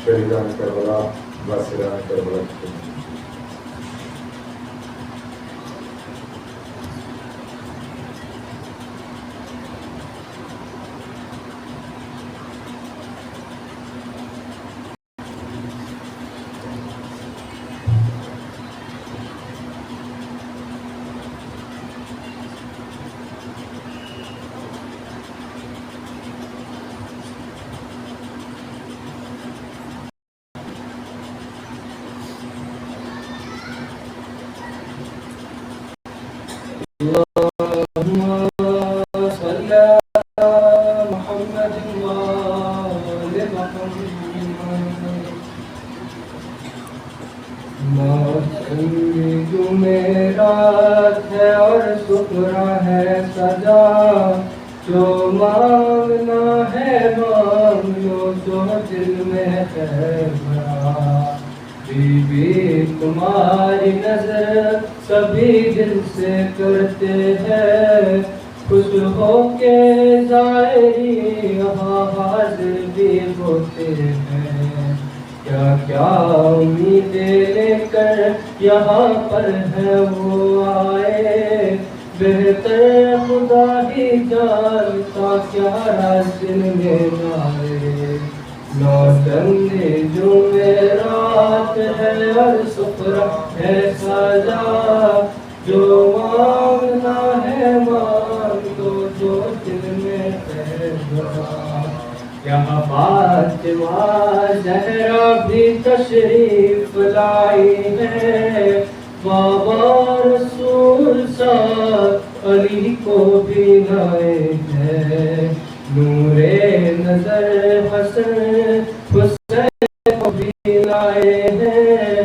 Shahidan Karbala वासिरान Karbala तुम्हारी नजर सभी दिल से करते हैं, खुश होके जायरी यहाँ हाजिर भी होते हैं। क्या क्या उम्मीदें लेकर यहाँ पर है वो आए, बेहतर खुदा ही जानता क्या राज दिल में आए। नौतंगे जो रात है और सुखरा है सजा, जो मांगना है मांग दो जो दिल में है बड़ा। यहाँ फातिमा ज़हरा भी तशरीफ लाई है, बाबा रसूल साथ अली को भी लाए हैं। नूरे नजर हसन हुसैन को भी लाए हैं,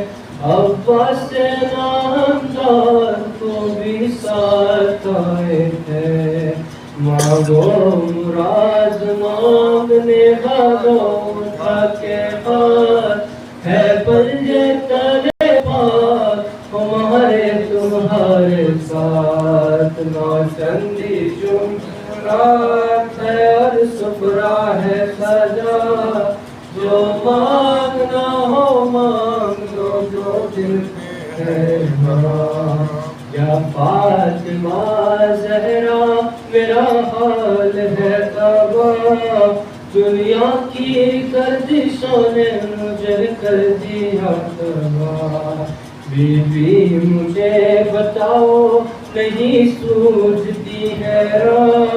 अब्बास नामदार को भी साथ आए हैं। मांगो मुराद मांगने वालों के हाथ है, पंजे तले पास हमारे तुम्हारे साथ। नौचंदी जुमरात है और सुफरा है सजा, जो मांगना हो मांग लो जो दिल है भरा। या फातिमा ज़हरा मेरा हाल है तबाह, दुनिया की गर्दिशों ने मुझे कर दिया तबाह। बीबी मुझे बताओ नहीं सूझती है राह,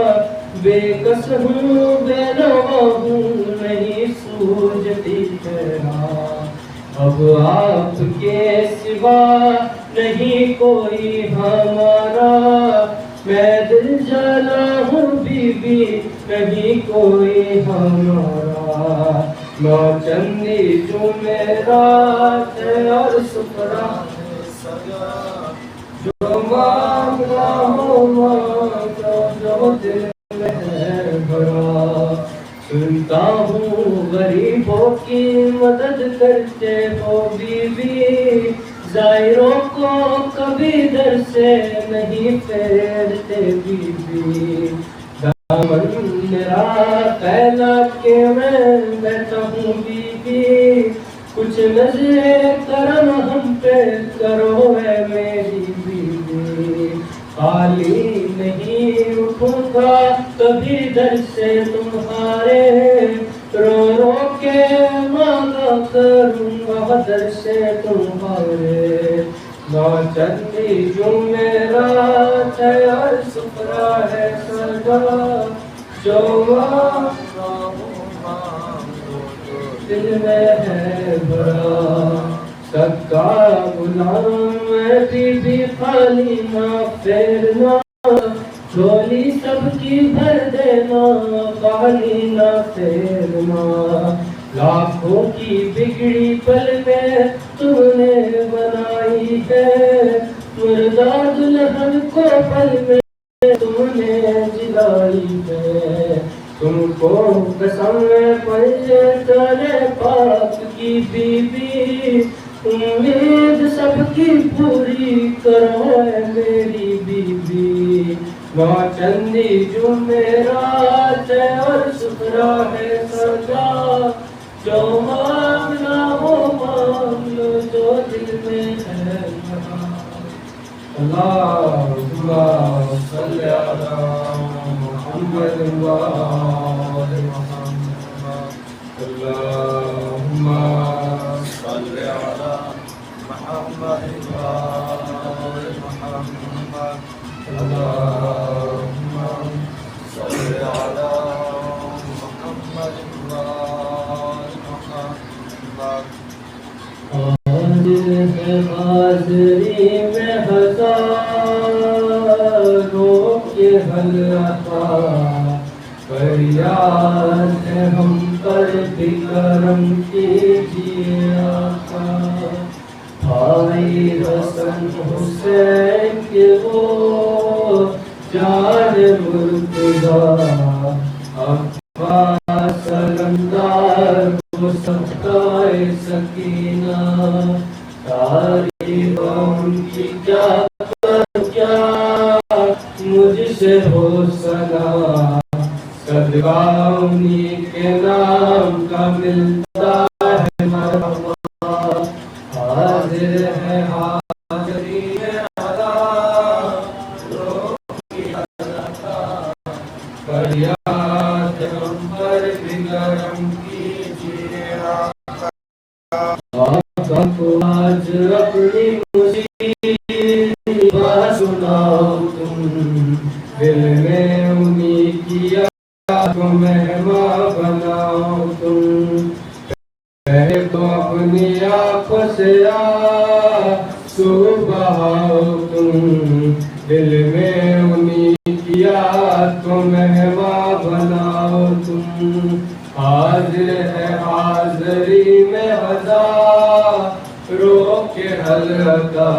बेकस हूँ बेनवा हूँ नहीं सूझती है राह। अब आपके सिवा नहीं कोई हमारा, मैं दिल जला हूँ बीबी नहीं कोई हमारा। नौचंदी जुमेरात है और सुफरा सजा, जो मांगना हो मांगो जो दिल में है भरा। सुनता हूँ गरीबों की मदद करते हो बीबी, जायरों को कभी दर से नहीं फेरते बीबी। दामन मेरा फैला के मैं बैठा हूँ बीबी, कुछ नजरे करम हम पे करो है मेरी बीबी। खाली नहीं उठूंगा कभी दर से तुम्हारे, रो रो के मांगा करूंगा दर से तुम्हारे। नौचंदी जुमेरात है और सुपरा है सदा, जो दिल में है बड़ा। सक्का गुलाम में भी खाली ना फेरना, झोली सबकी भर देना, खाली ना फेरना। लाखों की बिगड़ी पल में तुमने बनाई है, मुर्दा दुल्हन को पल में तुमने जिलाई है। तुमको कसम पंजे तले पाक की बीबी, उम्मीद सबकी पूरी करो मेरी बीबी। नौचंदी जुमेरात है और सुपरा है सदा, जो मांगना वो मांग लो, जो दिल में है। अल्लाहुम्मा सल्ली अला मुहम्मद व आलि मुहम्मद। अल्लाहुम्मा सल्ली अला मुहम्मद व आलि मुहम्मद। अल्लाहुम्मा सल्ली अला मुहम्मद व आलि मुहम्मद। हाज़िरी में हज़ारों के हलका, फरियाद है हम पर भी करम कीजिए आका। भाई हसन हुसैन के वो जान मुर्तज़ा, अब्बास अलमदार को सबकाए सकीना। सारी उनकी क्या मुझसे हो सना, सदका उन्हीं के नाम का मिलता है मरहबा। हाजिर है हाज़िरी में हज़ारों की हलका, फरियाद हम पर भी करम कीजिए आका। आपको आज अपनी मुसीबत सुनाओ तुम, दिल में उन्हीं की याद को मेहमान बनाओ तुम। पहले तो अपनी आँखों से आंसू बहाओ तुम, दिल में उन्हीं की याद को मेहमान बनाओ तुम। हाजिर है हाज़िरी में हज़ारों के हलका,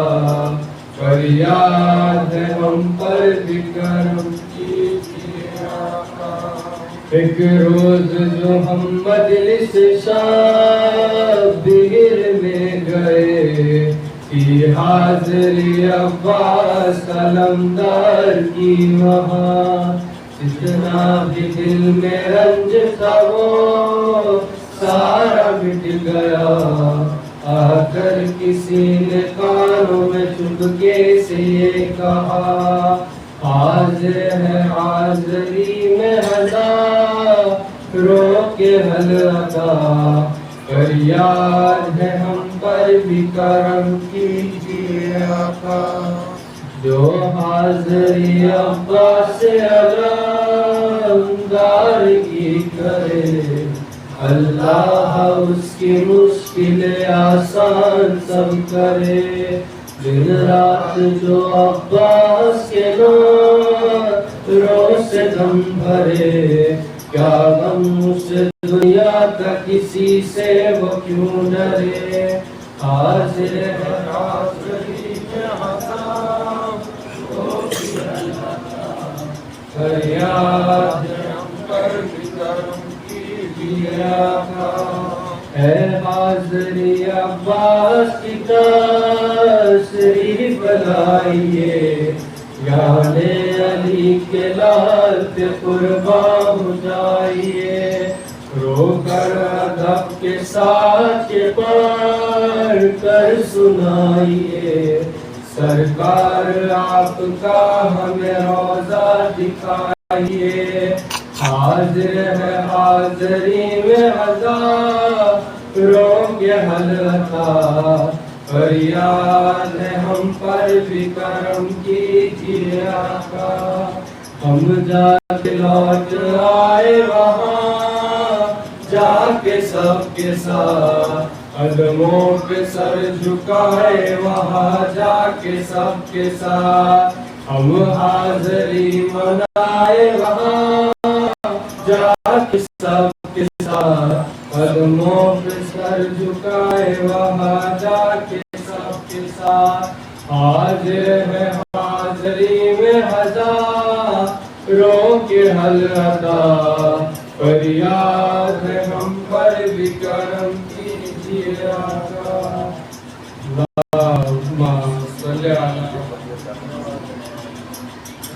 फरियाद है हम पर भी करम कीजिए आका। एक रोज जो हम मजलिस शाबिर में गए, की हाज़िरी अब्बास अलमदार की वहाँ। जितना भी दिल में रंज था वो सारा मिट गया, आकर किसी ने कानों में चुपके से ये कहा। हाजिर है हाज़िरी में हज़ारों के हलका, फरियाद है हम पर भी करम कीजिए आका। जो हाज़िरी अब्बास अलमदार की करे, अल्लाह उसकी मुश्किलें आसान सब करे। दिन रात जो अब्बास के नाम से दम भरे, क्या गम उस दुनिया का किसी से वो क्यों डरे। हाजिर है हाज़िरी में हज़ारों की हलका, फरियाद हम पर भी करम कीजिए आका। है हाज़िरी अब्बास की तशरीफ लाइए, याने अली के लाल पे कुर्बान हो जाइए। रोकर अदब के साथ के पढ़ कर सुनाइए, सरकार आपका हमें रोज़ा दिखाइए। हाजिर है हाज़िरी में हज़ारों के हलका, फरियाद है हम पर भी करम कीजिए आका। हम जाके लौट आए वहाँ जाके सबके साथ, कदमों पे सर झुकाए वहाँ जाके सबके साथ। हम हाज़री मनाए वहाँ जाके सबके साथ, कदमों पे सर झुकाए वहाँ जाके सबके साथ। हाजिर है हाज़री में हज़ारों के हलता, फरियाद है हम पर भी करम कीजिए आका।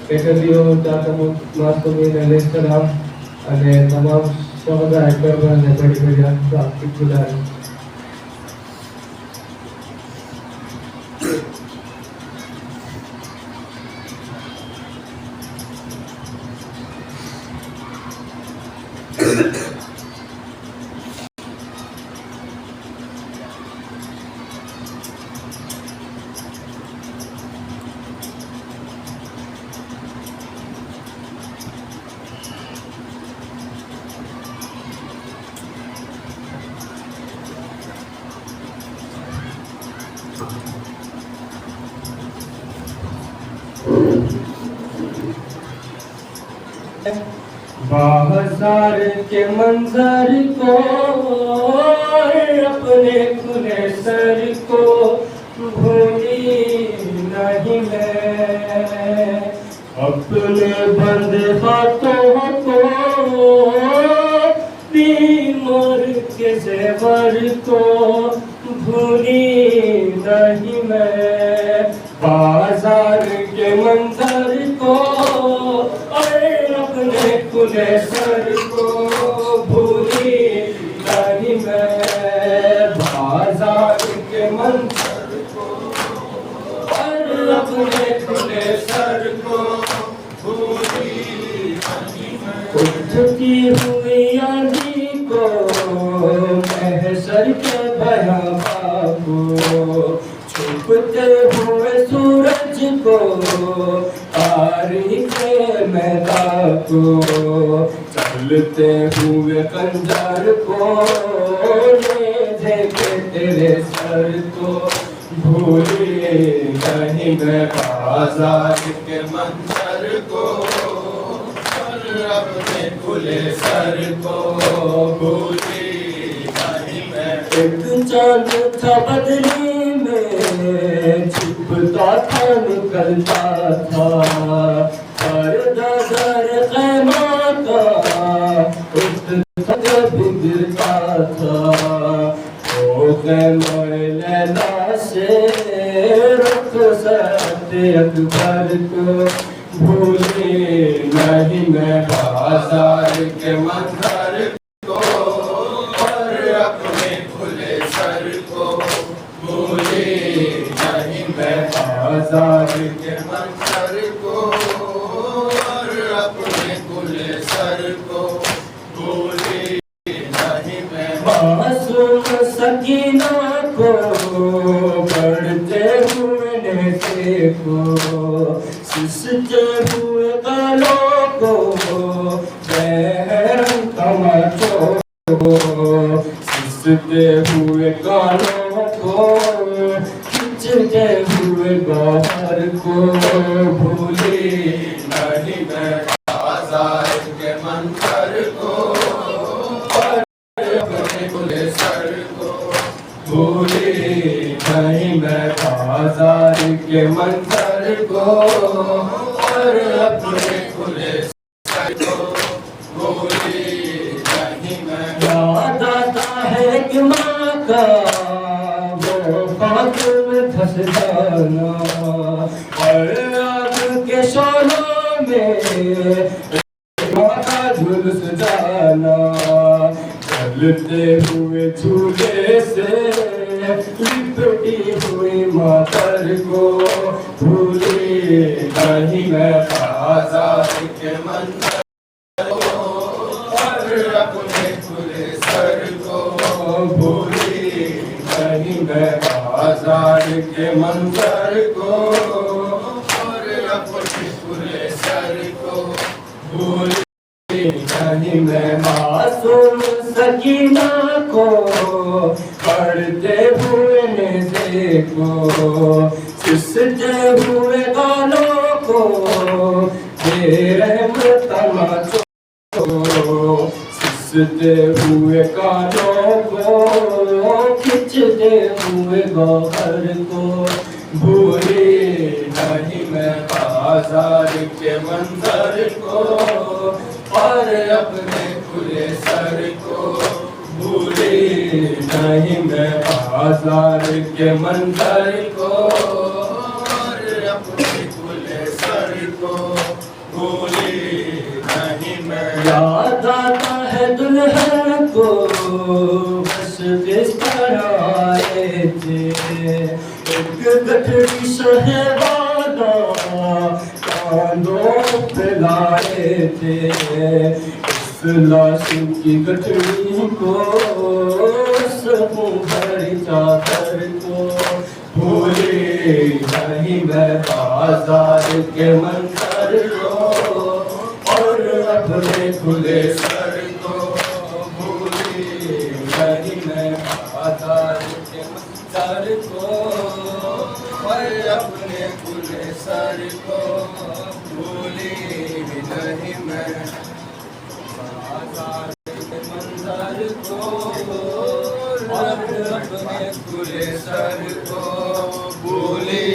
ફેકલ્ટીઓ તાતમો માસ્તુમીને લેક્ચરર અને તમામ સમુદાય કર્મને ઘડી ઘડી પ્રાપ્તિ ખુદાય। बाजार के मंजर को अपने खुले सर को भूली नहीं मैं, अपने बंद हाथों को बीमार के ज़ेवर को भूली नहीं मैं। बाजार के मंजर को अपने खुले सर को भूली नहीं मैं। बाजार के मंजर को अपने खुले सर को भूली नहीं मैं। उठती हुई आंधी को महशर के भयावह को, छुपते हुए सूरज को तारीख मैदान को, चलते हुए खंजर को ले के तेरे सर को भूले नहीं मैं। बाजार के मंजर को अपने खुले सर को भूले नहीं मैं। एक चांद था बदली में छिपता था निकलता था, हर दर ख़ैमा का उठता जब गिरता था। ओ ख़ैमा लैला से रुख सत्य अकबर को भूले नहीं मैं। बाजार के मंजर को अपने खुले सर को भूले नहीं मैं। बाजार के मंजर को अपने खुले सर को भूले नहीं मैं। मासूम सकीना को बढ़ते हुए नशे को, सिसते हुए बालों को बहरम तमाचों को, सिसते हुए कानों को खिंचते हुए गौहर को भूले नहीं मैं। बाजार के मंजर को अपने खुले सर को भूले नहीं मैं। बाजार के मंजर को अपने खुले सर को भूले नहीं मैं। याद आता है कि माँ का वो बात में फंस जाना, और आग के शोलों में माँ का झुलस जाना। चलते हुए झूले से लिपटी हुई मातर को भूले नहीं मैं। बाजार के मंजर अपने खुले सर को भूले नहीं मैं। बाजार मंजर को और अपने खुले सर को भूल नहीं मैं मासूम सकीना को पढ़ते हुए ने देखो सिसते हुए गालों को बेरहम तमाचो सिसते हुए गालों को खिंचते हुए गौहर को भूली नहीं मैं बाजार के मंजर को और अपने खुले सर को भूली नहीं मैं बाजार के मंजर को और अपने खुले सर को भूली नहीं मैं याद आता है दुल्हन को बस बिस्तर आए थे एक गठरी शहवादा कांधों पे लाए थे इस लाश की गठरी को सकूं घर जाकर को भूली नहीं मैं बाजार के मंजर को और अपने खुले सर को भूली नहीं मैं बाजार के मंजर को और अपने खुले सर को भूली नहीं मैं बाजार के मंजर को और अपने खुले सर को भूली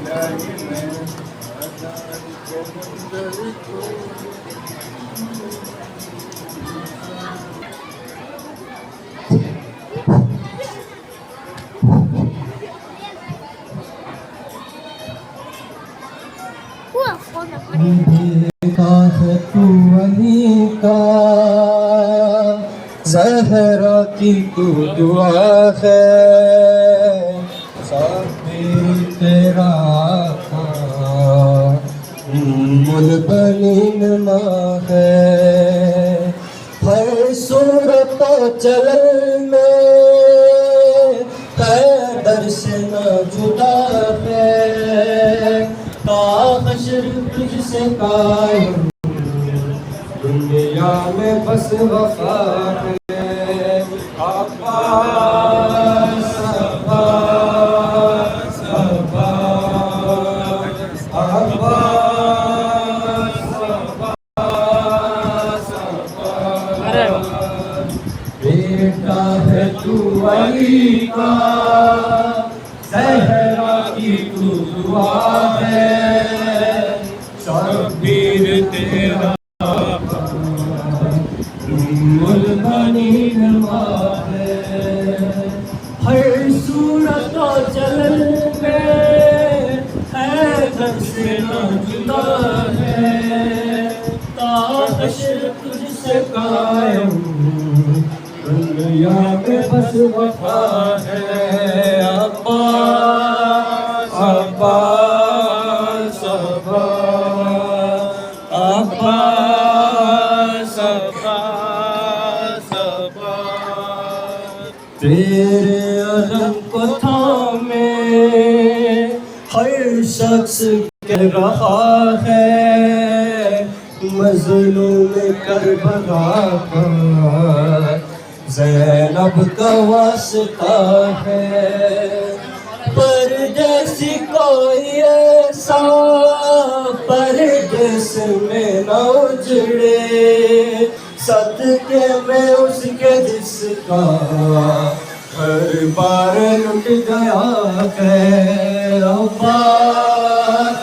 नहीं मैं बाजार के मंजर को देखा है तू वहीं का ज़हरा की तू दुआ है साबिर तेरा आका मुलबनीन माँ है हर सूरत चलन में हैदर से न जुदा है हश्र तुझसे कायम दुनिया में बस वफा है अब्बास अब्बास अब्बास अब्बास अब्बास अब्बास बेटा है तू अली का ज़हरा की तू दुआ है शब्बीर तेरा मुलबनीन माँ है हर सूरत और चलन में हैदर से न जुदा है ताहश्र तुझसे कायम दुनिया में बस वफा है अब्बास अब्बास अब्बास अब्बास तेरे अज़म को थामे हर शख्स कह रहा है मज़लूम करबला का ज़ैनब का वास्ता है परदेसी कोई ऐसा परदेस में न उजड़े सदके में उसके जिसका हर बार लुट गया है अब्बास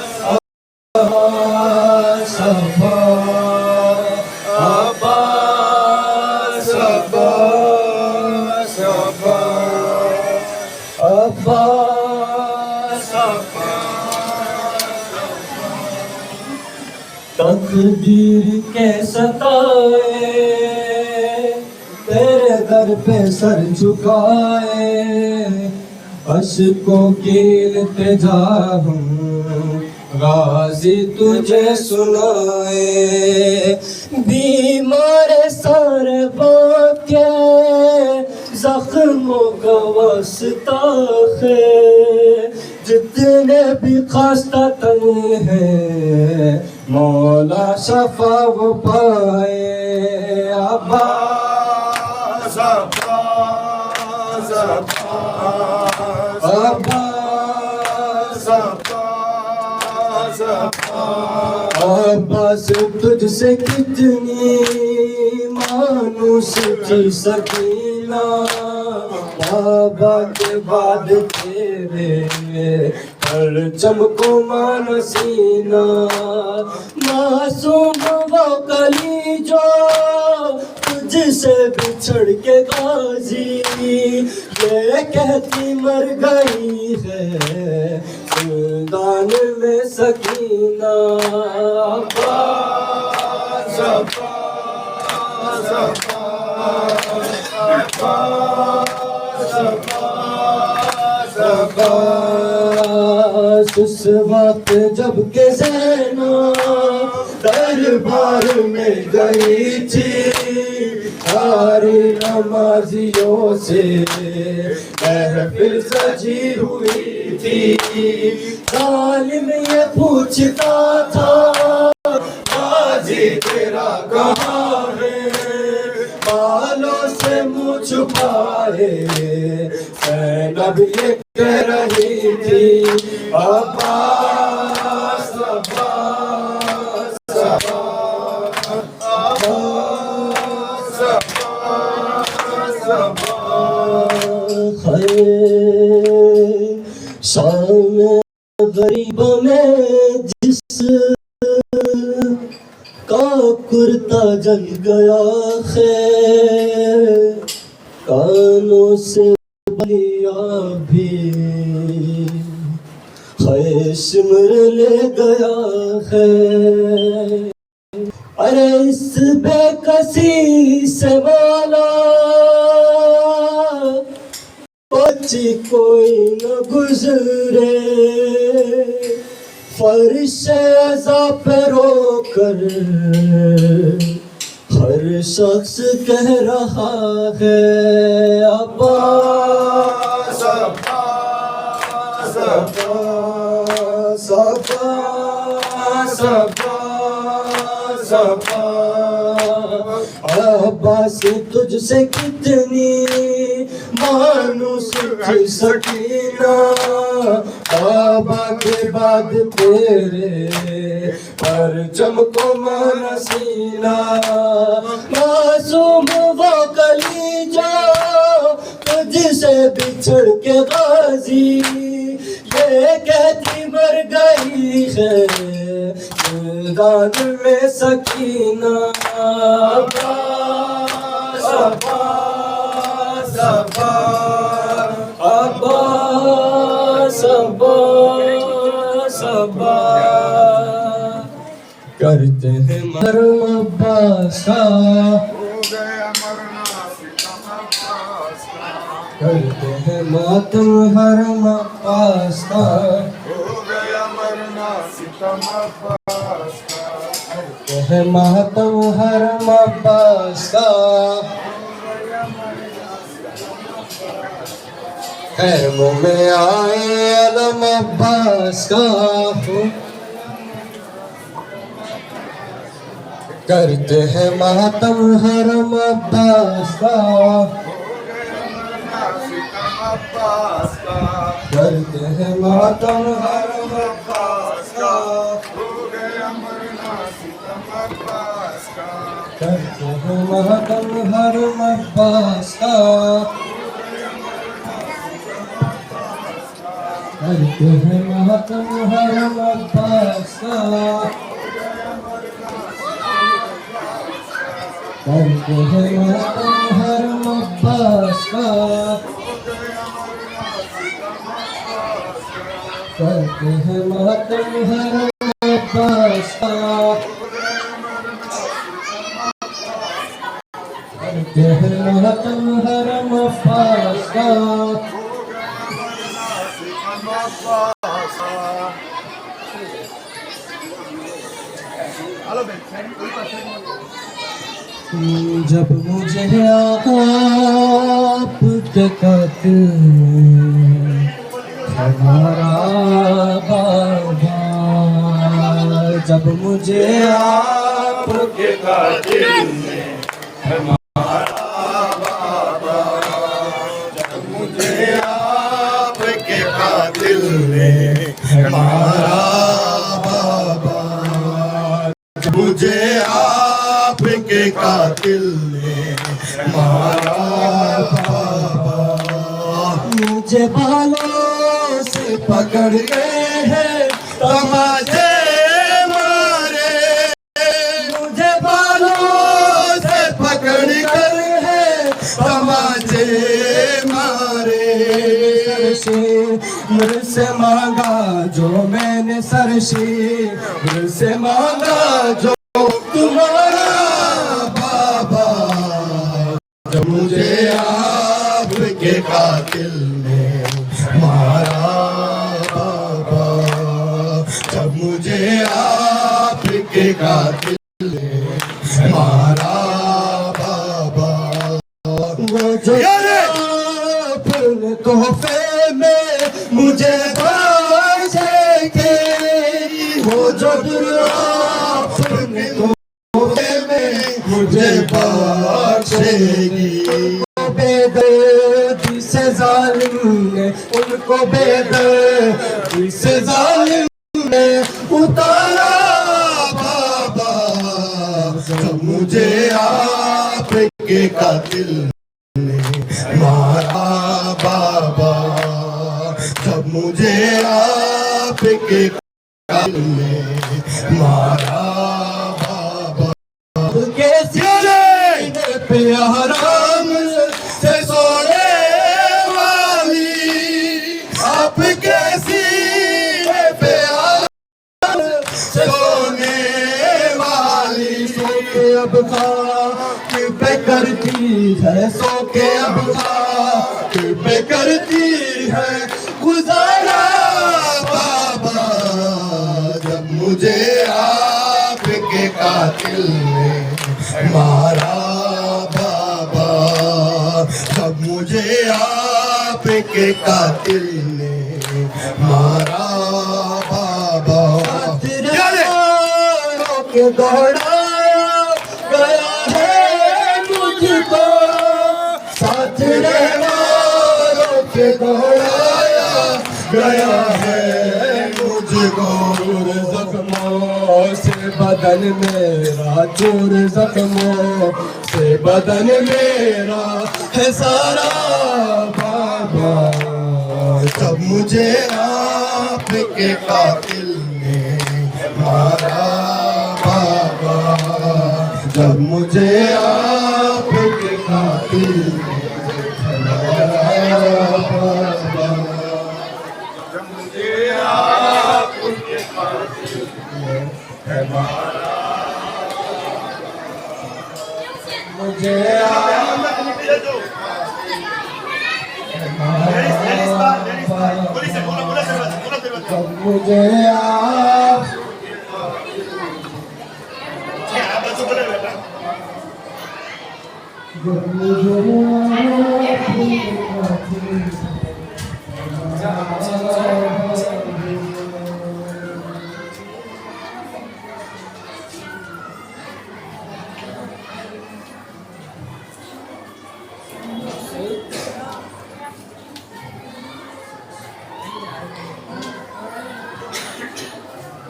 अब्बास अब्बास अब्बास अब्बास तकदीर के सताए तेरे दर पे सर झुकाए अश्कों की इल्तिजा हूँ गाजी तुझे सुनाए बीमार सारे बाके जख्मों का वास्ता है जितने भी खास्ता तन है मौला शफा वो पाए। अब्बास अब्बास अब्बास अब्बास अब्बास अब्बास तुझसे कितनी मानूस थी सकीना, बाबा के बाद तेरे हर चमको मानसीना। मासूम वो कली जो तुझसे बिछड़ के गाजी, ये कहती मर गई है सुल्तान में सकीना। अब्बास अब्बास अब्बास अब्बास उस वक्त जब के ज़ैनब दरबार में गई थी, सारी नमाजियों से महफिल सजी हुई थी। जालिम ये पूछता था बाजी तेरा कहाँ है, बालों से मुँह छुपाए ज़ैनब ये कह रही थी। अब्बास अब्बास अब्बास अब्बास अब्बास शाम गरीब में जिस का कुर्ता जल गया है, कानों से बलिया भी सिमर ले गया है। अरे इस बेकसी से मौला बच्ची कोई न गुजरे, फर्श अज़ा पे रोकर हर शख्स कह रहा है। अब्बास अब्बास अब्बास अब्बास अब्बास अब्बास तुझसे कितनी मानूस थी सकीना, बाबा के बाद तेरे पर चमको मानसीना। मासूम वो कली जो तुझसे बिछड़ के गाजी, ये कहती मर गई है जिंदान में सकीना। अब्बास अब्बास अब्बास अब्बास अब्बास करते हैं मरम अब्बास का, करते हैं मातम हरम अब्बास का, करते हैं मातम हरम अब्बास का। खैमों में आए अलम अब्बास का, करते हैं मातम हरम अब्बास का, करते हैं मातम हरम अब्बास का, करते हैं मातम हरम अब्बास का, करते हैं मातम हरम अब्बास का, करते हैं मातम हरम अब्बास का, करते हैं मातम हरम अब्बास का, करते हैं मातम हरम अब्बास का। जब मुझे आप के कातिल हमारा बाबा। जब मुझे आपके कातिल ने आपके कातिल ने हमारा बाबा, मुझे आपके कातिल ने हमारा बाबा, मुझे बालों से पकड़ के है तमाचे मारे, मुझे बालों से पकड़ कर है तमाचे मारे, मुझसे मांगा जो मैंने सरशी से मांगा जो तुम्हारा बाबा। जब मुझे आपके कातिल ने मारा बाबा, जब मुझे आपके कातिल ने मारा बाबा, वो जो अपने तोहफे में मुझे बख्शेंगे, वो जो अपने तोहफे में मुझे बख्शेगी। बेदर्दी से जालिम ने, उनको बेदर्दी से जालिम ने उतारा बाबा, जब मुझे आपके कातिल ने मारा बाबा, जब मुझे आपके कातिल ने मारा बाबा, के सीने पे आराम से सोने वाली आपके सीने पे आराम से सोने वाली, सो के अब खाक पे करती है, सो के अब खाक पे करती है गुजारा बाबा। जब मुझे आपके कातिल ने मारा बाबा, जब मुझे आपके कातिल ने मारा बाबा, के दौड़ाया गया है मुझको, साथ रहवारों के दौड़ाया गया है मुझको, जख्मों से बदन मेरा, चोर जख्मों से बदन मेरा है सारा बाबा। जब मुझे आपके कातिल ने मारा बाबा, जब मुझे आपके कातिल ने मारा बाबा, जब मुझे आपके कातिल ने मारा, मुझे मुझे आप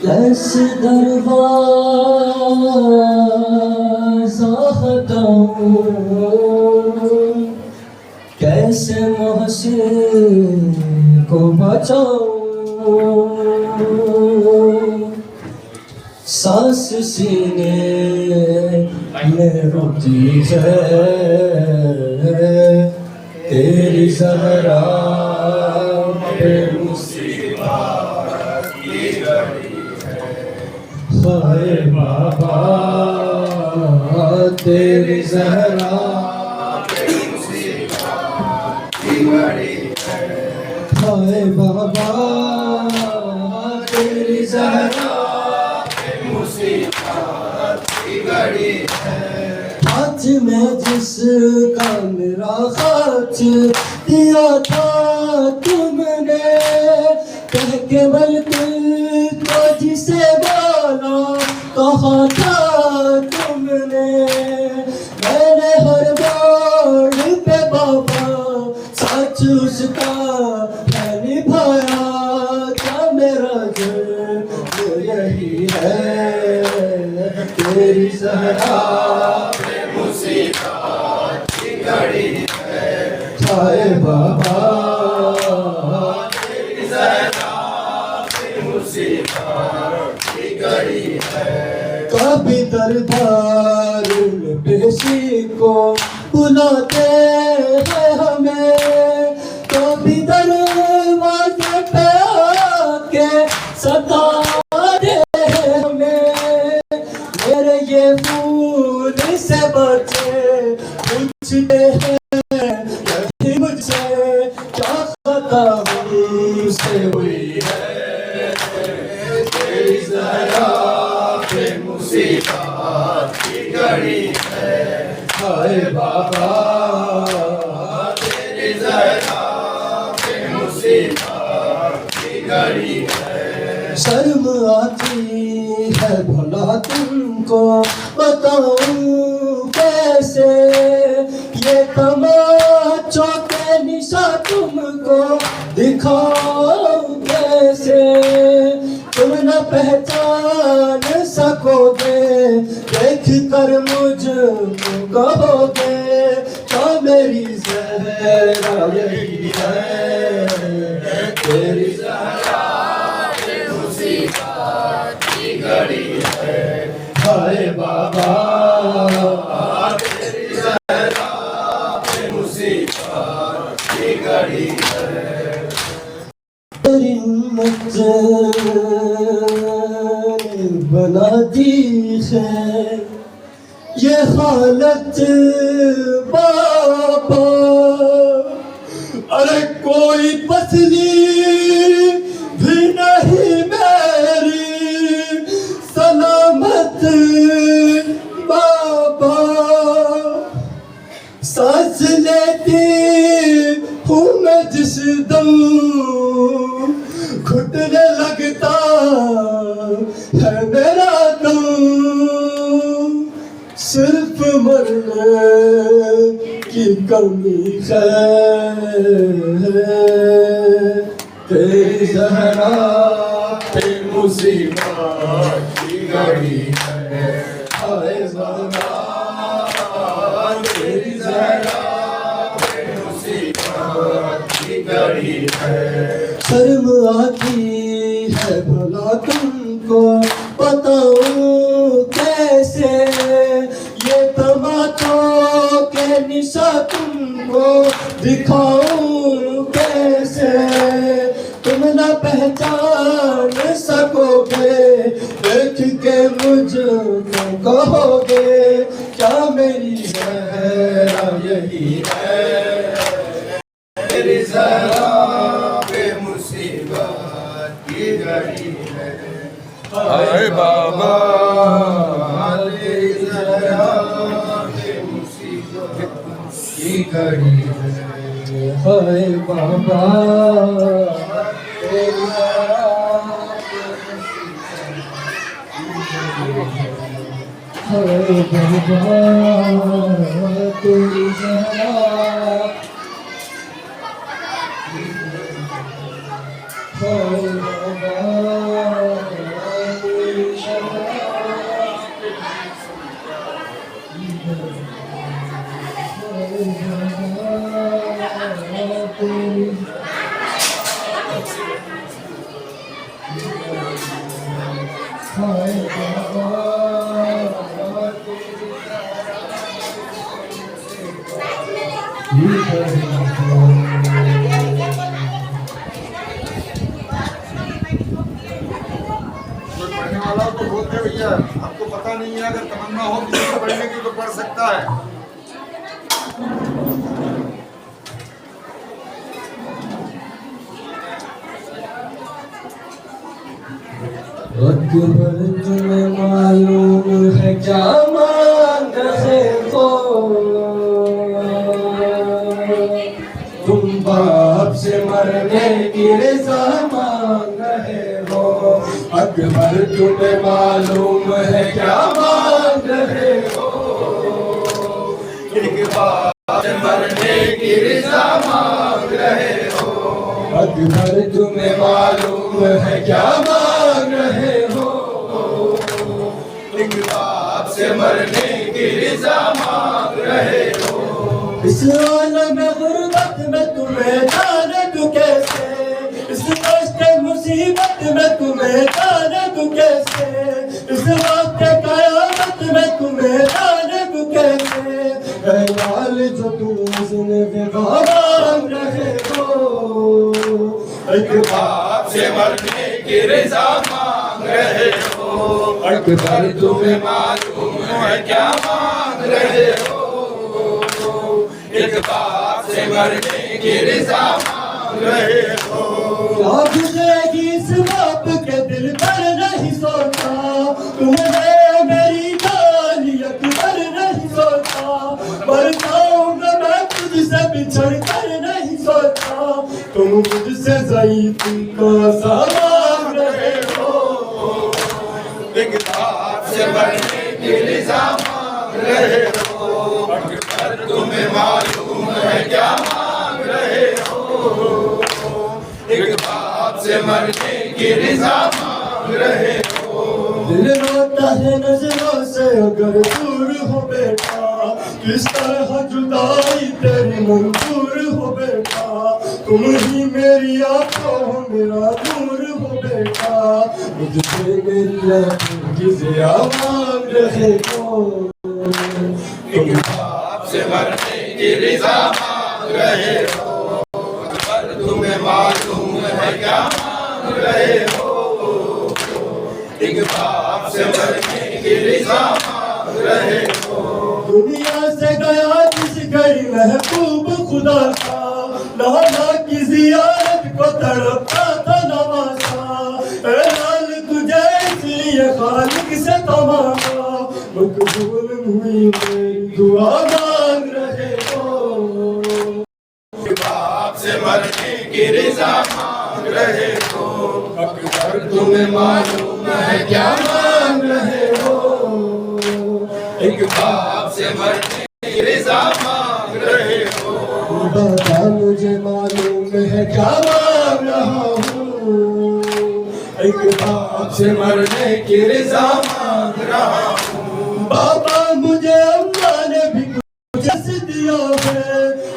कैसे दरवाज़ा खटाऊं, कैसे मोहसिन को बचाऊं, सांस सीने में रुकती है, तेरी ज़हरा पे मुसीबत की घड़ी है, हाय बाबा तेरी ज़हरा पे मुसीबत की घड़ी है, हाय बाबा तेरी ज़हरा पे मुसीबत की घड़ी है, हाथ में जिसका मेरा हाथ दिया था तुमने कह के बल दिल को जिसे बोला कहा था तुमने मैंने हर बार पे बाबा सच उसका है निभाया क्या मेरा जन्म यही है तेरी ज़हरा पे मुसीबत की घड़ी है हाय बाबा तेरी ज़हरा पे मुसीबत की घड़ी है कभी दरबार में पेशी को बुलाते हैं हमें कभी दरवाजे पे आके सताते हैं हमें मेरे ये फूल से बचे पूछते हैं यही मुझसे क्या खता मुझसे हुई है तेरी ज़हरा पे मुसीबत की घड़ी है हाय बाबा तेरी ज़हरा पे मुसीबत की घड़ी है शर्म आती है भला तुमको बताऊं कैसे ये तमाचों के निशा तुमको दिखाऊं कैसे तुम न पहचान सकोगे देख कर मुझको कहोगे क्या मेरी ज़हरा यही है तेरी ज़हरा पे मुसीबत की घड़ी है हाय बाबा तेरी ज़हरा पे मुसीबत की घड़ी है तेरी उम्मत बना दी है ये हालत बाबा अरे कोई पसली भी नहीं मेरी सलामत बाबा सांस लेती हूँ मैं जिस दम घुटने लगता है मेरा दम सिर्फ मरने की कमी है तेरी ज़हरा पे मुसीबत की घड़ी है हाय बाबा तेरी ज़हरा पे मुसीबत की घड़ी है शर्म आती है भला तुमको बताऊं कैसे ये तमाचों के निशा तुमको दिखाऊं कैसे तुम न पहचान सकोगे देख के मुझको कहोगे क्या मेरी ज़हरा यही है तेरी ज़हरा पे मुसीबत की घड़ी है हाय बाबा तेरी ज़हरा पे मुसीबत की घड़ी है हाय बाबा तेरी ज़हरा पे हाय बाबा तेरी ज़हरा हाय बाबा तेरी पढ़ने वाला तो बोलते भैया आपको पता नहीं है अगर तमन्ना हो किसी को पढ़ने की तो पढ़ सकता है अकबर तुम्हें मालूम है क्या मांग रहे हो तुम अकबर तुम्हें मालूम है क्या मांग रहे हो? एक बात मरने की रज़ा मांग रहे हो। अकबर तुम्हें मालूम है क्या मांग रहे हो? एक बात से मरने की रज़ा मांग रहे हो। इस आलम गुर्बत में तुम्हें जाने दूं कैसे, इस कष्ट मुसीबत में तुम्हें जाने दूं कैसे, इस वक्त कयामत में तुम्हें जाने दूं कैसे। ऐ लाल जो तुम सुने मांग रहे हो, एक बात से मरने की रज़ा मांग रहे हो। अकबर तुम्हें मालूम है क्या मांग रहे हो? एक बात से मरने की रज़ा मांग रहे हो। क्या गुजरेगी इस बाप के दिल पर नहीं सोचा, तुमने मेरी जान अकबर नहीं सोचा। मर जाऊंगा मैं तुझसे बिछड़ कर नहीं सोचा, तुम मुझसे ज़ईफ़ी का सा मांग रहे हो। एक बात से मरने की रज़ा मांग रहे हो। अकबर तुम्हें मालूम है क्या मांग रहे हो? एक बात से मरने की रज़ा मांग रहे हो। दिल रोता है नजरों से अगर दूर हो बेटा, किस तरह जुदाई तेरी मंजूर हो बेटा। तुम ही मेरी आंखों हो मेरा नूर हो बेटा, मुझसे मेरी आंखों की ज़िया मांग रहे हो। एक बात से मरने की रज़ा मांग रहे हो। अकबर तुम्हें मालूम है क्या मांग रहे हो? एक बात से मरने की रज़ा मांग रहे हो। दुनिया से गया जिस घड़ी महबूब खुदा का, नाना की ज़ियारत को तड़पता था नवासा। ऐ लाल तुझे इसलिए खालिक से तमाशा, मकबूल हुई मेरी दुआ मांग रहे हो। बाप से मरने की रज़ा मांग रहे हो। अकबर तुम्हें मालूम है क्या मांग रहे हो? एक बाप से मरने की रज़ा मांग रहे हो। बाबा मुझे मालूम है क्या मांग रहा हूँ, एक बाप से मरने की रज़ा मांग रहा हूँ। बाबा मुझे अम्मा ने भी कुछ दिया है,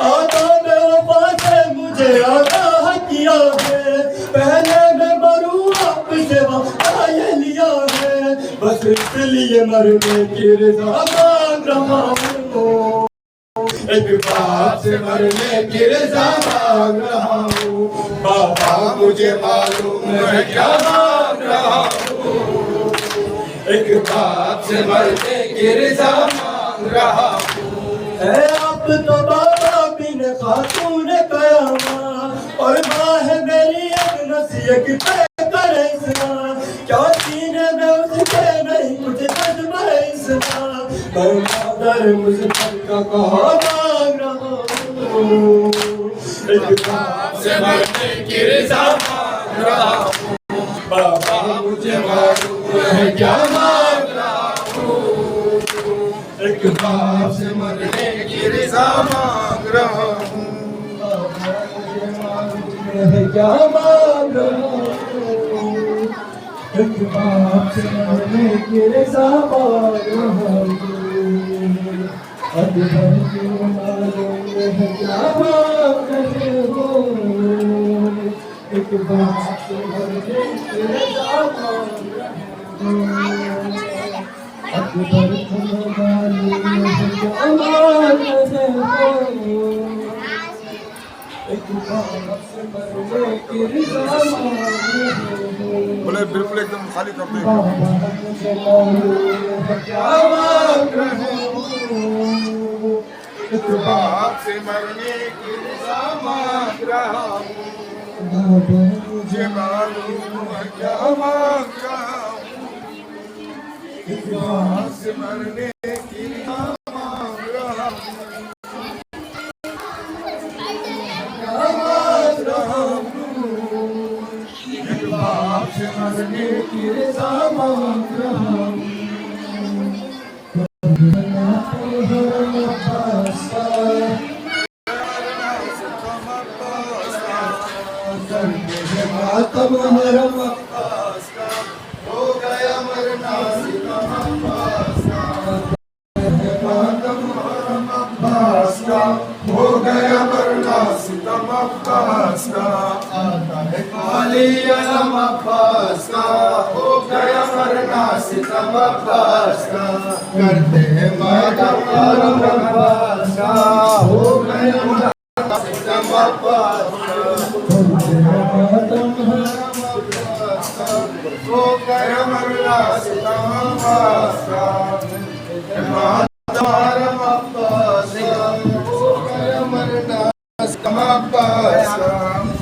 आदम वफा से मुझे आगाह किया है। पहले मैं मरूं आपसे वफा ये लिया है, बस इसलिए मरने की रज़ा मांग रहा हूँ। एक बाप से मरने की रज़ा मांग रहा हूँ। बाबा मुझे मालूम है क्या मांग रहा हूँ। एक बाप से मरने की रज़ा मांग रहा हूँ। है आप तो बाबा बिन खातून कयामा, और माँ है मेरी एक नसीहत पे करे इसना। क्या सीने में उसके नहीं कुछ जज्बा इसना, मैं मादर मुझपर का कहा मांग रहा हूँ। एक बाप से मरने की रज़ा मांग रहा हूँ। बाबा मुझे मालूम है क्या मांग रहा हूँ। एक बाप से मरने की रज़ा मांग रहा हूँ। बाबा मुझे मालूम है क्या मांग रहा हूँ। एक बाप से मरने की रज़ा मांग रहा हूँ। अकबर तुम्हें मालूम है क्या मांग रहे हो। एक बाप से मरने की रज़ा मांग रहे हो। अकबर तुम्हें मालूम है क्या मांग रहे हो। एक बाप से मरने की रज़ा मांग रहे हो। बोले बिल्कुल एकदम खाली कर दे। बाबा मुझे मालूम है क्या मांग रहे हो। एक बाप से मरने की रज़ा मांग रहा हूँ। बाबा मुझे मालूम है क्या मांग रहा हूँ। एक बाप से मरने की रज़ा मांग रहा हूँ। से मरने की मातम हरम अब्बास का हो गया मरना सितम अब्बास का मातम हरम अब्बास का हो गया मरना सितम अब्बास का आता है काली अलम अब्बास का हो गया मरना सितम अब्बास का करते हैं मातम हरम अब्बास का हो गया मरना सितम अब्बास का हो गया मरना सितम अब्बास का मातम हरम अब्बास का हो गया मरना सितम अब्बास का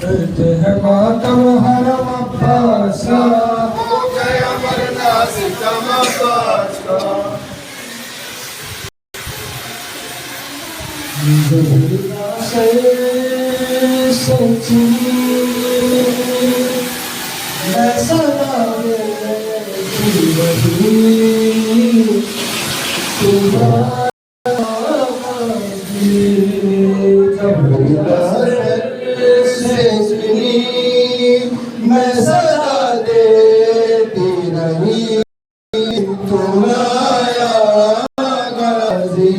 करते हैं मातम हरम अब्बास का हो गया मरना सितम अब्बास का सच्ची मैं सदा मैं सदा देती रही तुम्हारा गाजी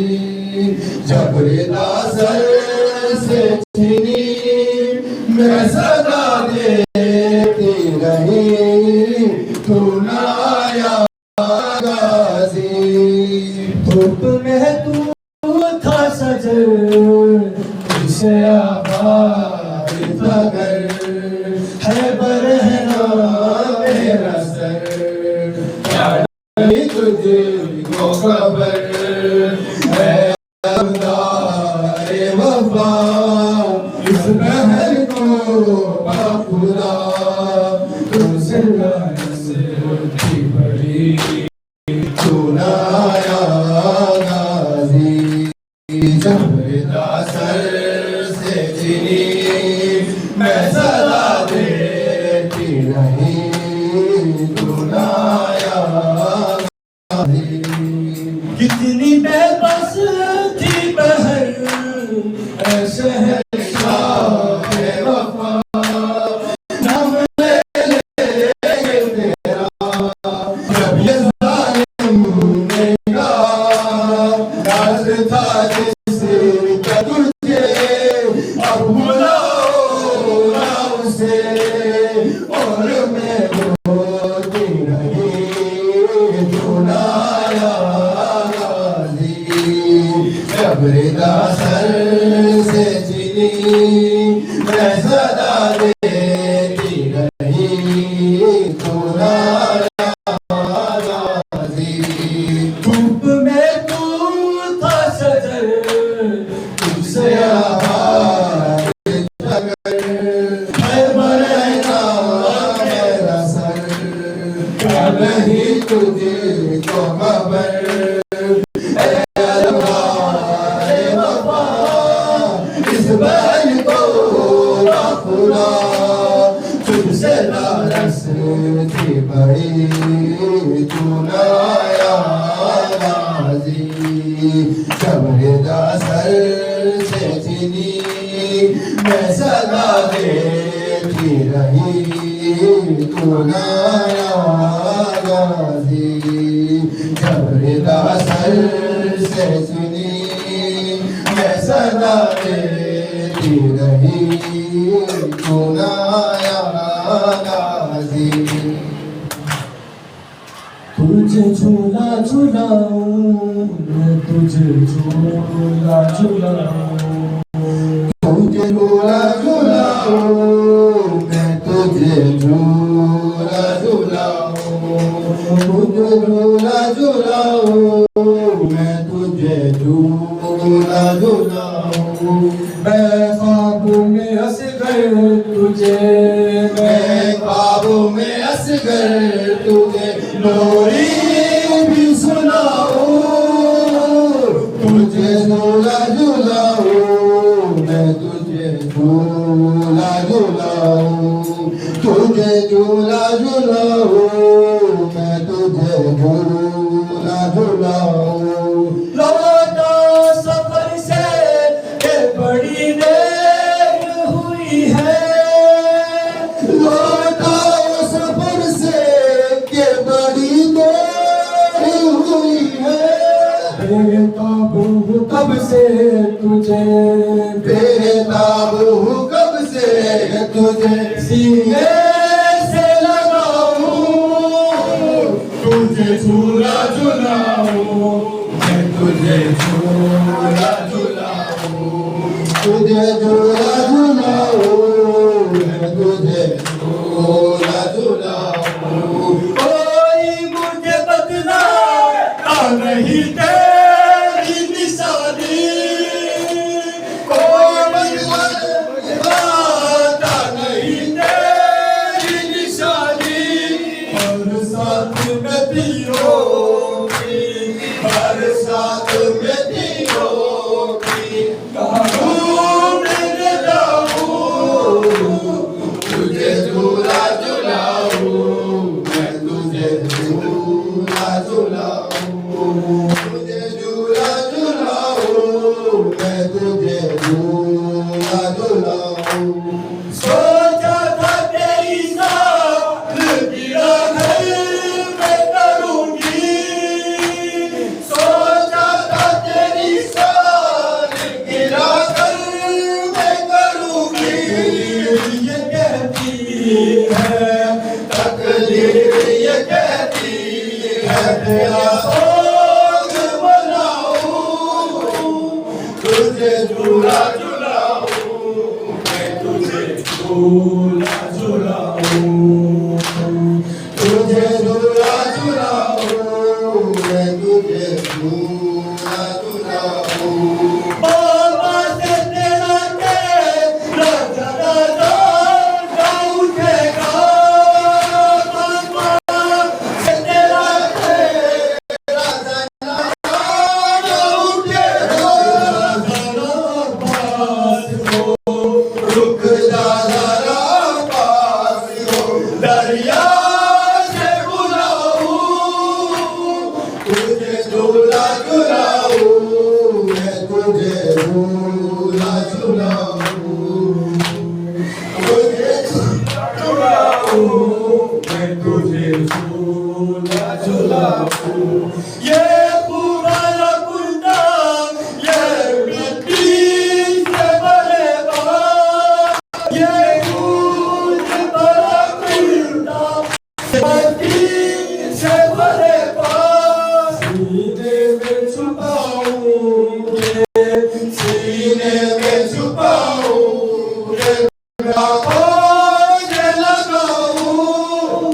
जबरीदा सर से छीनी मैं सदा देती रही तुम्हारा गाजी धूप में तू था सजर तुझसे आबाद था घर है बरहना मेरा सर क्या नहीं तुझको खबर है अवतारे वफा इस महल को बाखुदा तुझसे की बड़ी सुनाया गाजी जबरीदा सर से चीनी मैं सदा देती रही सुनाया गाजी कितनी बेबस थी बहर ऐसे है वफा नाम ले लेंगे तेरा जब ये जालिम ने राज था जिसे क्या तुझे अब बुलाओ ना उसे और मैं रोती रही सुनाया गाजी जबरीदा सर से चीनी मैं सदा देती रही सुनाया गाजी धूप में तू था सजर तुझसे आबाद अगर है बरहना मेरा सर क्या नहीं तुझे को खबर इस बैल को खुदा तुझसे लालच थी बड़ी चुनाया गाजी जबरीदा सर से चीनी मैं सदा देती रही चुनाया गाजी जबरीदा सर से चीनी मैं सदा देती रही चुनाया गाजी तुझे झूला झूलाऊं मैं तुझे झूला झूलाऊं तुझे झूला झूलाऊं मैं तुझे झूला झूलाऊं तुझे झूला झूलाऊं मैं तुझे झूला झूलाऊं मैं ख्वाब में असगर तुझे मैं ख्वाब में असगर तुझे लोरी भी सुनाऊं तुझे झूला झूलाऊं मैं तुझे झूला झूलाऊं तुझे झूला झूलाऊं मैं तुझे झूला झूलाऊं। लौटा सफर से के बड़ी देर हुई है, लौटा सफर से के बड़ी देर हुई है। बेताब हूँ कब से तुझे, बेताब हूँ कब से तुझे सीने से लगाऊं। तुझे झूला झूलाऊं, मैं तुझे झूला झूलाऊं। तुझे झूला झूलाऊं, मैं तुझे झूला झूलाऊं। कोई मुझे बदलाता नहीं तेरी निशानी, कोई बदलाता नहीं तेरी निशानी। हर साथ में दियोगी, हर साथ में दियोगी। कहाँ मैं जाऊँ, तुझे झूला झूलाऊं, मैं तुझे झूला झूलाऊं। तुझे झूला झूलाऊं, मैं तुझे झूला झूलाऊं। सोचा था तेरी सालगिरह घर में करूंगी, सोचा था तेरी सालगिरह घर में करूंगी। ये कहती है तकदीर, ये कहती है तेरा सोग बनाऊं। तुझे झूला झूलाऊं, मैं तुझे झूला झूलाऊं। तुझे झूला झूलाऊं, मैं तुझे झूला झूलाऊं। बाबा से तेरा तेरा जनाजा उठेगा, बाबा से तेरा तेरा जनाजा उठेगा। जरा पास हो, रुक जा जरा पास हो, दरिया से बुलाऊं। तुझे झूला झूलाऊं, मैं तुझे झूला झूलाऊं। तुझे झूलाऊं, मैं तुझे झूला झूलाऊं। ये पुराना कुर्ता, ये मिट्टी से बनेगा, ये दूध भरा कुर्ता मिट्टी से बनेगा। सीने में छुपाऊंगे, सीने में छुपाऊंगे, आँखें लगाऊं।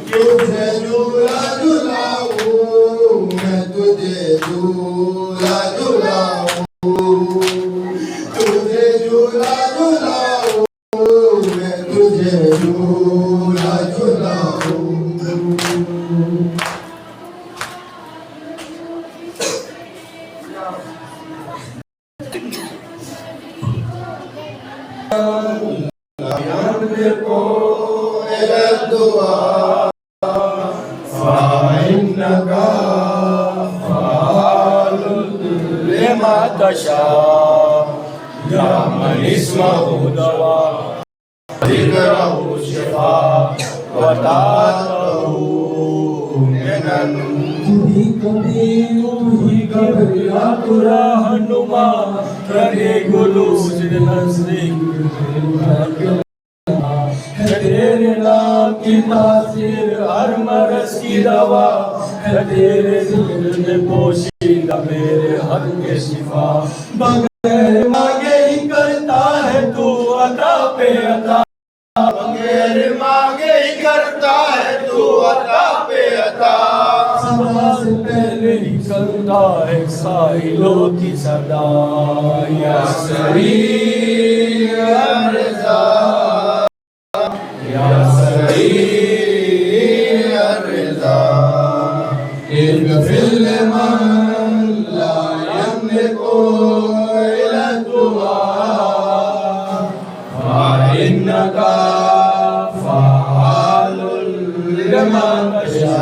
तुझे झूला झूलाऊं, मैं तुझे झूला झूलाऊं। तुझे झूला झूलाऊं, मैं तुझे झूला झूलाऊं। को दुआ फाइनका लिमा तशा या मन इस्महु दवा ज़िक्रहु शिफा वतातहु मिनन। कभी घबरा तुरा हनुमा करे गुलूज नज़दीक तेरे नाम की तासीर हर मरज़ की दवा है, तेरे ज़िक्र में पोशीदा मेरे हक के शिफा। बगैर मांगे ही करता है तू अता पे अता, बगैर मांगे ही करता है तू अता पे अता। सदा से पहले ही करता है साइलों की सदा, या सरी अर्ज़ा या सरी अर्ज़ा। इग़फ़िर लिमन ला यमलिकु इल्ला दुआ, फ़इन्नका फ़अालुल लिमा तशा।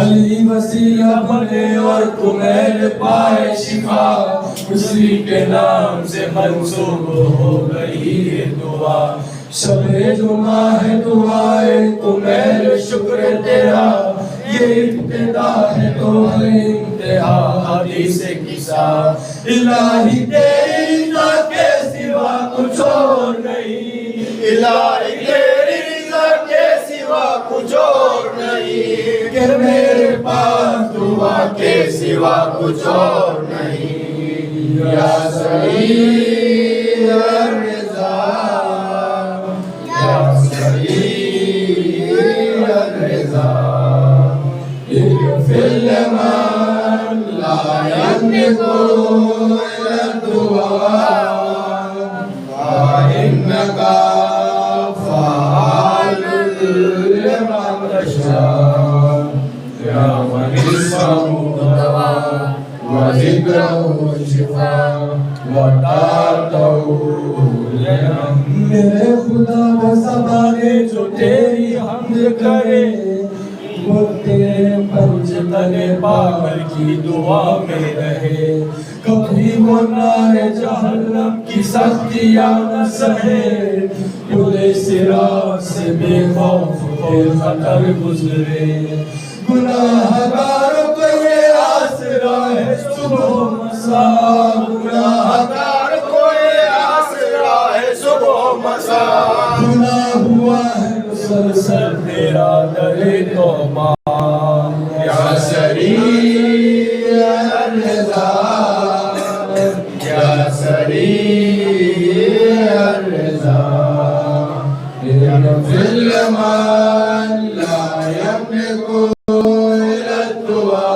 अली वसीला बने और तुम्हें पाए शिफा, उसी के नाम से मंसूब हो गई ये दुआ। शबे जुमा है दुआए तुम्हें शुक्र तेरा, ये इब्तिदा है तो इंतहा हदीस किसा। इलाही तेरी रज़ा के सिवा कुछ और नहीं, इलाही तेरी रज़ा के सिवा कुछ और नहीं, कि मेरे पास दुआ के सिवा कुछ और नहीं। या सईद रज़ा, या सईद रज़ा, इग़फ़िर लिमन ला यमलिकु इल्ला दुआ, इन्नका फ़आलुल लिमा तशा। या मन इस्महु दवा व ज़िक्रुहु शिफा व ताअतहु लिमन। मेरे खुदा वो ज़बाने जो तेरी हम्द करे, वो तेरे पंजतने पागल की दुआ में रहे। कभी वो नारे जहन्नम की सख्तियाँ न सहे, खुले सिरात से बेखौफ खतर गुजरे। गुनाहगार को ये आसरा है सुबह मसा, गुनाहगार को ये आसरा है सुबह मसा। गुनाह हुआ है मुसलसल तेरा दरे तौबा। या सरीर रज़ा, या सरीर रज़ा, इग़फ़िर लिमन ला यमलिकु इल्ला दुआ,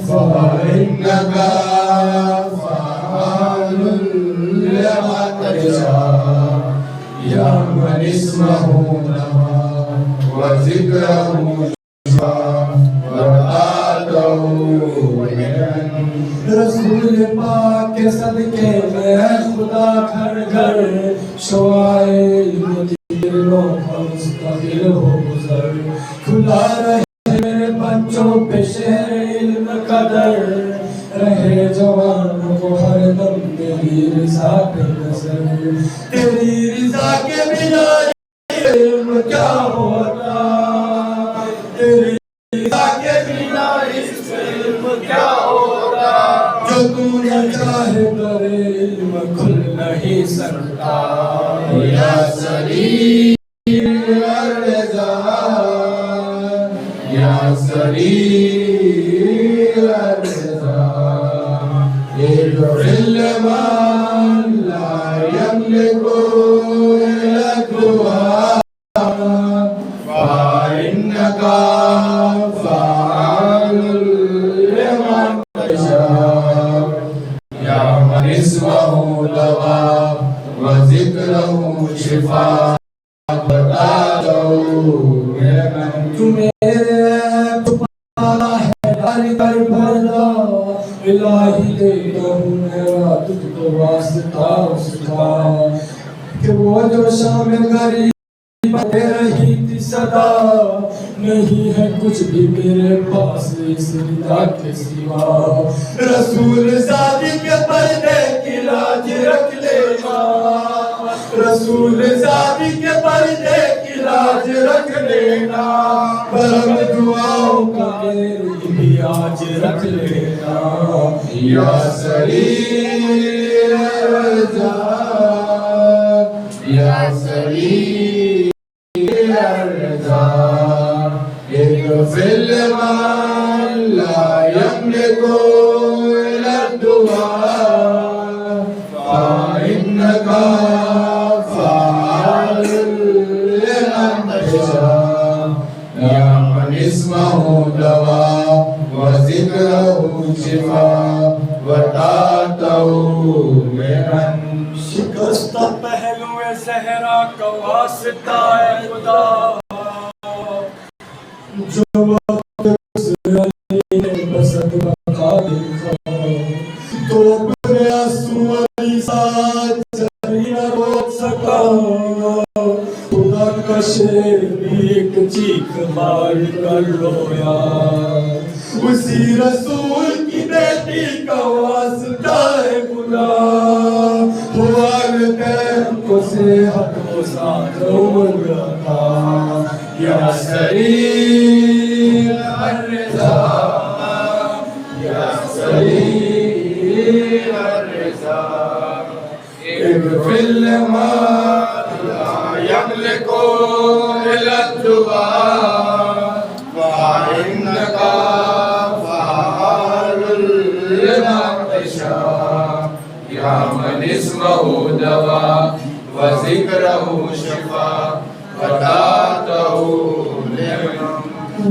फ़इन्नका फ़आलुल लिमा तशा। या मन इस्महु दवा व ज़िक्रुहु शिफा व ताअतहु लिमन। रसूल पाक के सदके में है खुदा घर घर, शवाए मुदीरों का मुस्तक़िल हो गुज़र। खुदा रहे मेरे बच्चों पे शहर इल्म कदर, रहे जवानों को हर दम तेरी रज़ा पे नज़र। तेरी रज़ा के बिना इल्म क्या होता, तेरी रज़ा के बिना इल्म क्या होता। जो तू न चाहे करे इल्म खुल नहीं सकता। या सरीर रज़ा, या सरीर रज़ा, इग़फ़िर लिमन ला यमलिकु इल्ला दुआ, फ़इन्नका फ़आलुल लिमा तशा। या मन इस्महु दवा व ज़िक्रुहु शिफा व ताअतहु लिमन। तुम्हें कर भला इलाही देता हूँ मेरा तुझको वास्ता उसका, कि वो जो शाम गरीब दे रही थी सदा, नहीं है कुछ भी मेरे पास इस रिदा के सिवा। रसूल ज़ादी के पर्दे की लाज रख लेना, रसूल ज़ादी के पर्दे की लाज रख लेना। परम दुआओं का मेरी भी आज रख लेना। या सरीर रज़ा, या सरीर रज़ा, इग़फ़िर लिमन ला यमलिकु इल्ला दुआ, फ़इन्नका फ़आलुल लिमा तशा। या मन इस्महु दवा व ज़िक्रुहु शिफा व ताअतहु लिमन। शिकस्त पहलुए ज़हरा का वास्ता है खुदा, जो वक्त उस अली ने बसत बका देखा, तो अपने आंसू अली सा शेर भी एक चीख मार कर रोया। उसी रसूल की बेटी का वास्ता है गुनाह, वालिदैन को सेहत को साथ उम्र रखा। या सरीर अर्ज़ा, या सरीर अर्ज़ा, इग़फ़िर मा ला यमलिकु इल्ला दुआ, वइन्नका फ़अालुल लिमा तशा। या मन इस्महु दवा व ज़िक्रुहु शिफ़ा वदातहु लिमन।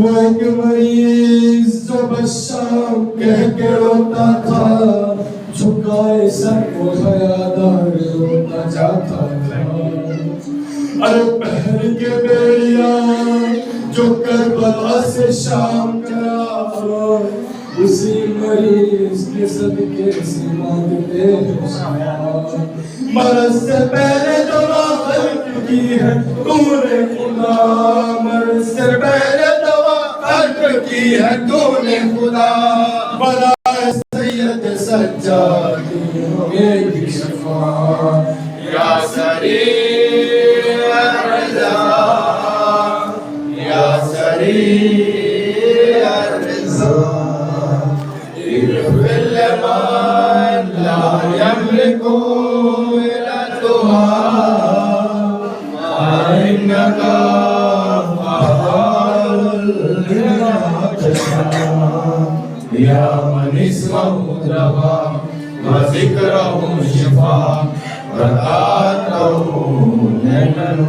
वो एक मरीज़ जो बशाम कह के रोता था, झुकाए सर को हयादार रोता जाता था। अरे पहर के बेड़िया जो करबला से शाम चला, उसी मरीज के सदके से मांगते मरज से पहले दवा खल्क की है तूने खुदा, मरज से पहले दवा खल्क की है तूने खुदा। बनाए सैयद सज्जाद मेरी शफा। या सरीर अर्ज़ा, या सरीर अर्ज़ा, इग़फ़िर मा ला यमलिकु इल्ला दुआ, वइन्नका फ़अालुल लिमा तशा। या मन इस्महु दवा व ज़िक्रुहु शिफ़ा वदातहु लिमन।